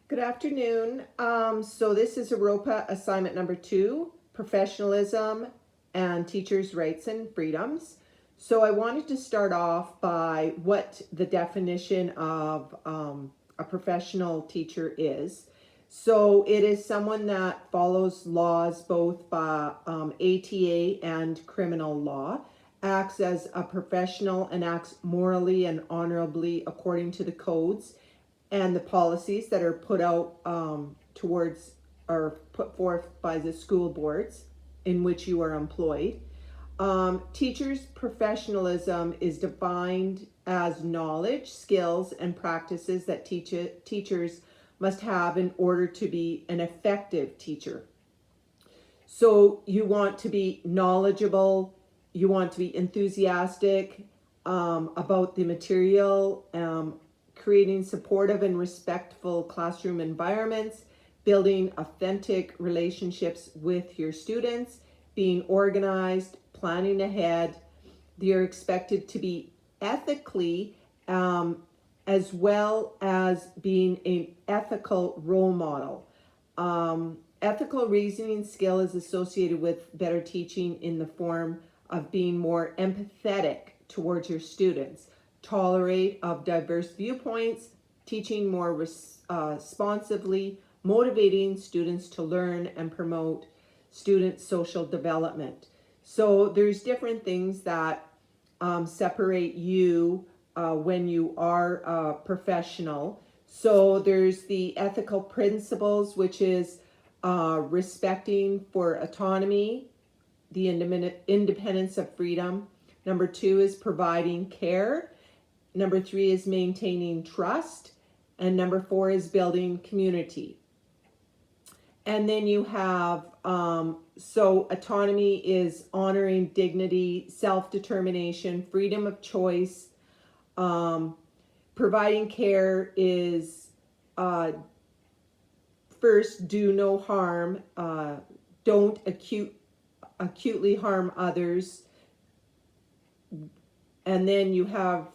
Good afternoon. So this is Aropa assignment number 2, professionalism and teachers' rights and freedoms. So I wanted to start off by what the definition of a professional teacher is. So it is someone that follows laws both by ATA and criminal law, acts as a professional and acts morally and honorably according to the codes and the policies that are put out towards or put forth by the school boards in which you are employed. Teachers' professionalism is defined as knowledge, skills, and practices that teachers must have in order to be an effective teacher. So you want to be knowledgeable, you want to be enthusiastic about the material, creating supportive and respectful classroom environments, building authentic relationships with your students, being organized, planning ahead. You're expected to be ethically as well as being an ethical role model. Ethical reasoning skill is associated with better teaching in the form of being more empathetic towards your students, tolerate of diverse viewpoints, teaching more responsively, motivating students to learn and promote student social development. So there's different things that separate you when you are a professional. So there's the ethical principles, which is respecting for autonomy, the independence of freedom. Number 2 is providing care. Number 3 is maintaining trust. And number 4 is building community. And then you have, so autonomy is honoring dignity, self-determination, freedom of choice. Providing care is first, do no harm, don't acutely harm others. And then you have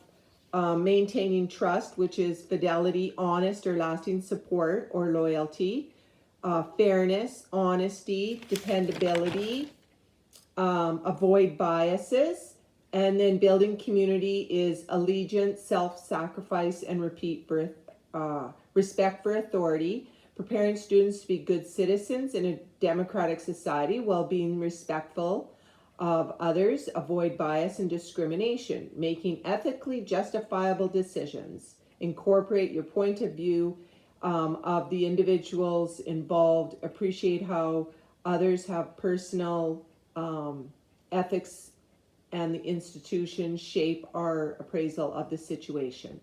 maintaining trust, which is fidelity, honest or lasting support or loyalty, fairness, honesty, dependability, avoid biases. And then building community is allegiance, self-sacrifice, and respect for authority, preparing students to be good citizens in a democratic society while being respectful of others, avoid bias and discrimination, making ethically justifiable decisions, incorporate your point of view of the individuals involved, appreciate how others have personal ethics and the institution shape our appraisal of the situation.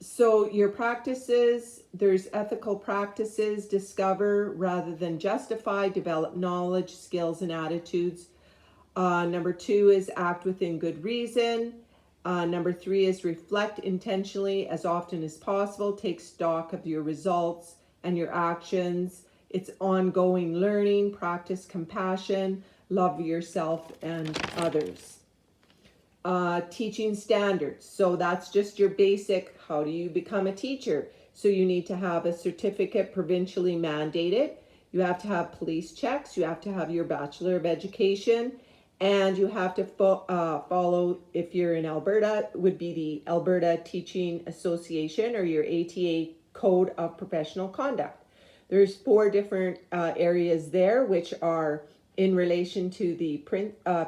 So your practices, there's ethical practices, discover rather than justify, develop knowledge, skills, and attitudes. Number 2 is act within good reason. Number 3 is reflect intentionally as often as possible, take stock of your results and your actions. It's ongoing learning, practice compassion, love yourself and others. Teaching standards. So that's just your basic, how do you become a teacher? So you need to have a certificate provincially mandated. You have to have police checks. You have to have your Bachelor of Education. And you have to follow, if you're in Alberta, would be the Alberta Teaching Association or your ATA Code of Professional Conduct. There's 4 different areas there, which are in relation to the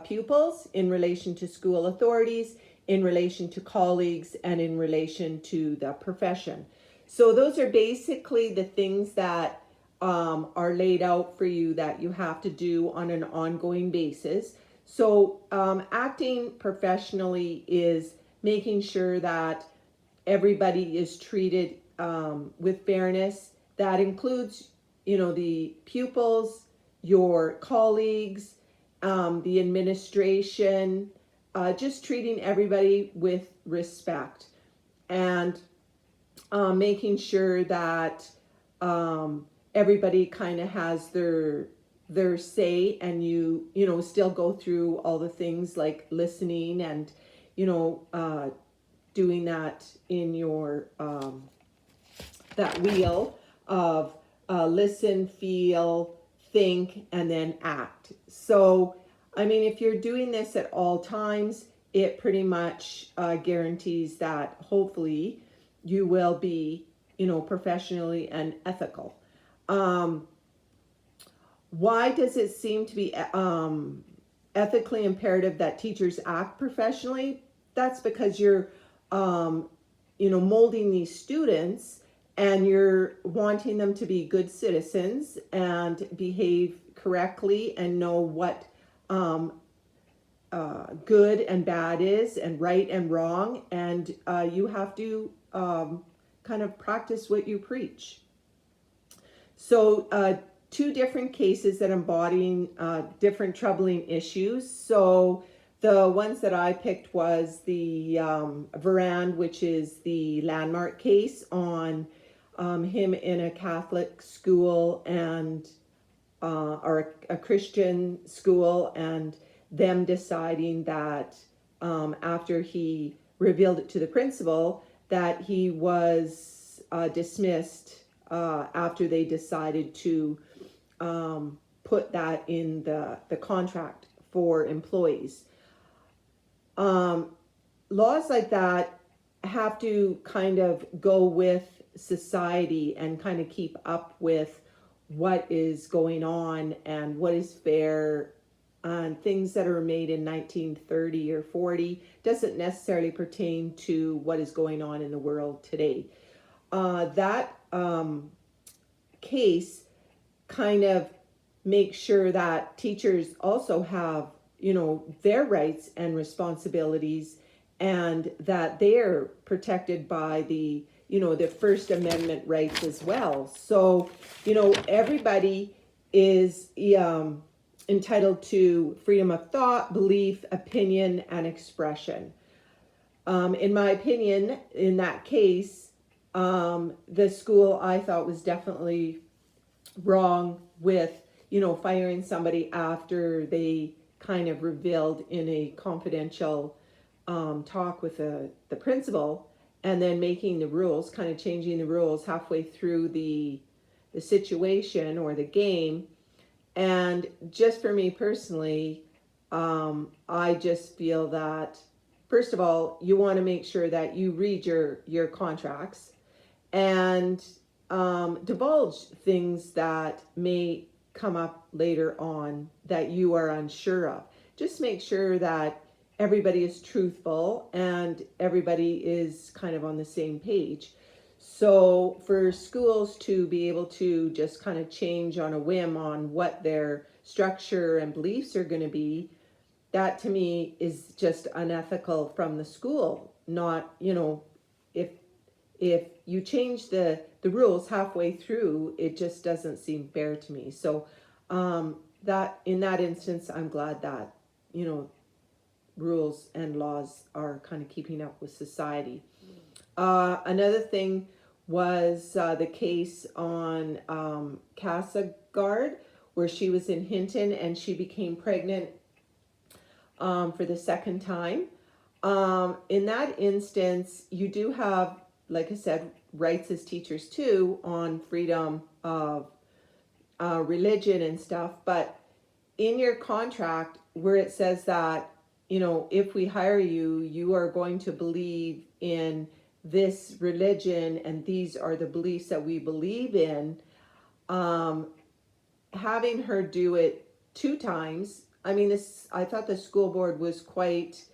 pupils, in relation to school authorities, in relation to colleagues, and in relation to the profession. So those are basically the things that are laid out for you that you have to do on an ongoing basis. So acting professionally is making sure that everybody is treated with fairness. That includes, the pupils, your colleagues, the administration, just treating everybody with respect and making sure that everybody kind of has their say, and you still go through all the things like listening and doing that in your that wheel of listen, feel, think, and then act. So, I mean, if you're doing this at all times, it pretty much guarantees that hopefully you will be, professionally and ethical. Um, why does it seem to be ethically imperative that teachers act professionally? That's because you're, molding these students, and you're wanting them to be good citizens and behave correctly and know what good and bad is, and right and wrong. And you have to kind of practice what you preach. So, two different cases that embodying different troubling issues. So, the ones that I picked was the Varand, which is the landmark case on him in a Catholic school and or a Christian school, and them deciding that after he revealed it to the principal, that he was dismissed after they decided to put that in the contract for employees. Laws like that have to kind of go with society and kind of keep up with what is going on and what is fair. And things that are made in 1930 or 40 doesn't necessarily pertain to what is going on in the world today. That case kind of makes sure that teachers also have, their rights and responsibilities, and that they're protected by the, the First Amendment rights as well. So, everybody is entitled to freedom of thought, belief, opinion, and expression. In my opinion, in that case, the school I thought was definitely wrong with, firing somebody after they kind of revealed in a confidential talk with the principal, and then making the rules, kind of changing the rules halfway through the situation or the game. And just for me personally, I just feel that, first of all, you want to make sure that you read your contracts and divulge things that may come up later on that you are unsure of. Just make sure that everybody is truthful and everybody is kind of on the same page. So for schools to be able to just kind of change on a whim on what their structure and beliefs are going to be, that to me is just unethical from the school. Not, if you change the rules halfway through, it just doesn't seem fair to me. So that in that instance, I'm glad that, rules and laws are kind of keeping up with society. Another thing was the case on Casa Guard, where she was in Hinton and she became pregnant for the second time. In that instance, you do have, like I said, rights as teachers too on freedom of religion and stuff. But in your contract, where it says that, if we hire you, you are going to believe in this religion and these are the beliefs that we believe in, having her do it 2 times. I mean, I thought the school board was quite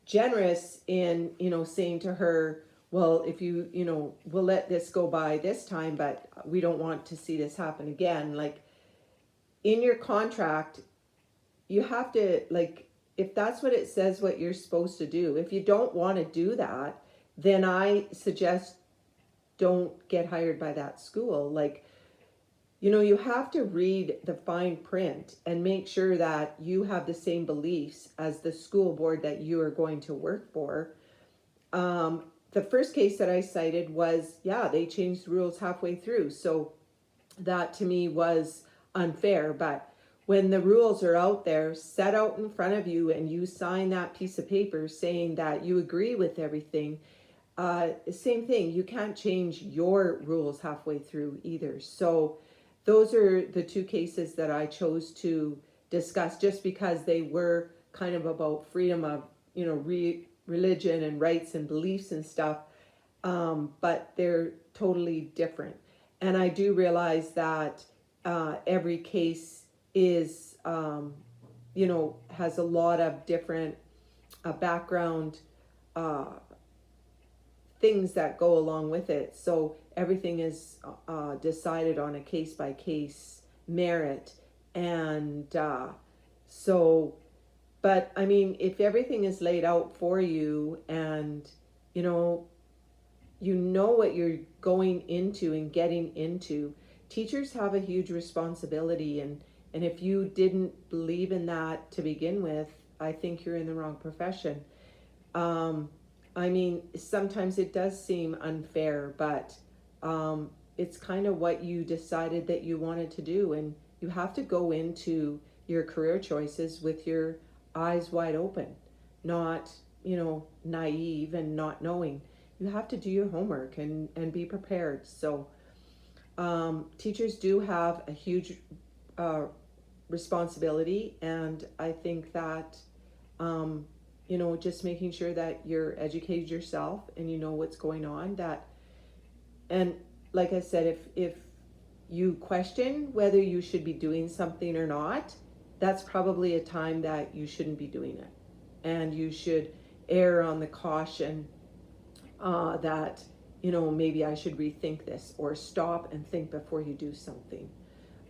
generous in, saying to her, well, if you, we'll let this go by this time, but we don't want to see this happen again. Like, in your contract, you have to, like, if that's what it says what you're supposed to do, if you don't want to do that, then I suggest don't get hired by that school. Like, you have to read the fine print and make sure that you have the same beliefs as the school board that you are going to work for. The first case that I cited was, they changed the rules halfway through. So that to me was unfair. But when the rules are out there, set out in front of you, and you sign that piece of paper saying that you agree with everything, same thing. You can't change your rules halfway through either. So those are the two cases that I chose to discuss, just because they were kind of about freedom of, religion and rights and beliefs and stuff. But they're totally different. And I do realize that every case is, has a lot of different background uh, things that go along with it. So everything is decided on a case by case merit. And so, but I mean, if everything is laid out for you, and you know, what you're going into and getting into, teachers have a huge responsibility. And if you didn't believe in that to begin with, I think you're in the wrong profession. um, I mean, sometimes it does seem unfair, but it's kind of what you decided that you wanted to do. And you have to go into your career choices with your eyes wide open, not, naive and not knowing. You have to do your homework and be prepared. So teachers do have a huge uh, responsibility. And I think that, just making sure that you're educated yourself and you know what's going on, and like I said, if you question whether you should be doing something or not, that's probably a time that you shouldn't be doing it. And you should err on the caution that, maybe I should rethink this, or stop and think before you do something.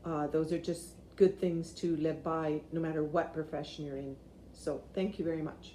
Those are just good things to live by no matter what profession you're in. So thank you very much.